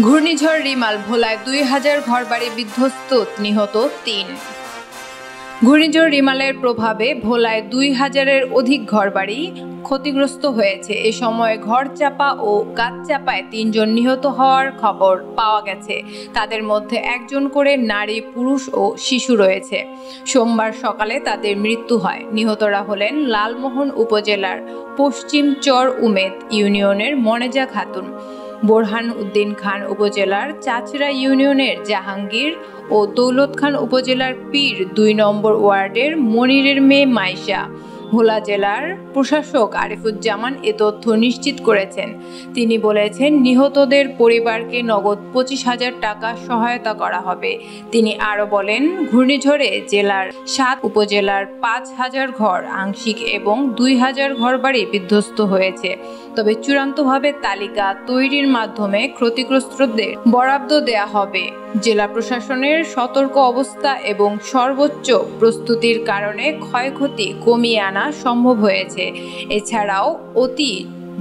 ঘূর্ণিঝড় রিমাল ভোলায় ২,০০০ ঘরবাড়ি বিধ্বস্ত, নিহত ৩। ঘূর্ণিঝড় রিমালের প্রভাবে ভোলায় ২,০০০-এর অধিক ঘরবাড়ি ক্ষতিগ্রস্ত হয়েছে। এ সময় ঘরচাপা ও গাছচাপায় ৩ জন নিহত হওয়ার খবর পাওয়া গেছে। তাদের মধ্যে ১ জন করে নারী, পুরুষ ও শিশু রয়েছে। সোমবার সকালে তাদের মৃত্যু হয়। নিহতরা হলেন লালমোহন উপজেলার পশ্চিম চর উমেদ ইউনিয়নের মনেজা খাতুন, বোরহান উদ্দিন খান উপজেলার চাচরা ইউনিয়নের জাহাঙ্গীর ও দৌলত খান উপজেলার পীর ২ নম্বর ওয়ার্ডের মনিরের মেয়ে মাইশা। ভোলা জেলার প্রশাসক আরিফুজ্জামান এ তথ্য নিশ্চিত করেছেন। তিনি বলেছেন, নিহতদের পরিবারকে নগদ ২৫,০০০ টাকা সহায়তা করা হবে। তিনি আরও বলেন, ঘূর্ণিঝড়ে জেলার ৭ উপজেলার ৫,০০০ ঘর আংশিক এবং ২,০০০ ঘরবাড়ি বিধ্বস্ত হয়েছে। তবে চূড়ান্তভাবে তালিকা তৈরির মাধ্যমে ক্ষতিগ্রস্তদের বরাদ্দ দেয়া হবে। জেলা প্রশাসনের সতর্ক অবস্থা এবং সর্বোচ্চ প্রস্তুতির কারণে ক্ষয়ক্ষতি কমিয়ে আনা সম্ভব হয়েছে। এছাড়াও অতি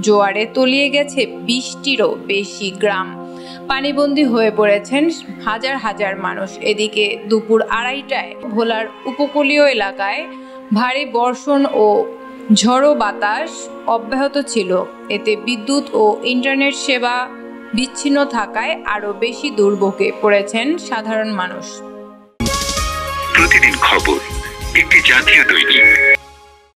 জোয়ারে তলিয়ে গেছে ২০টিরও বেশি গ্রাম। পানিবন্দী হয়ে পড়েছেন হাজার হাজার মানুষ। এদিকে দুপুর ২:৩০টায় ভোলার উপকূলীয় এলাকায় ভারী বর্ষণ ও ঝড়ো বাতাস অব্যাহত ছিল। এতে বিদ্যুৎ ও ইন্টারনেট সেবা বিচ্ছিন্ন থাকায় আরও বেশি দুর্ভোগে পড়েছেন সাধারণ মানুষ। প্রতিদিন খবর, একটি জাতীয় দৈনিক।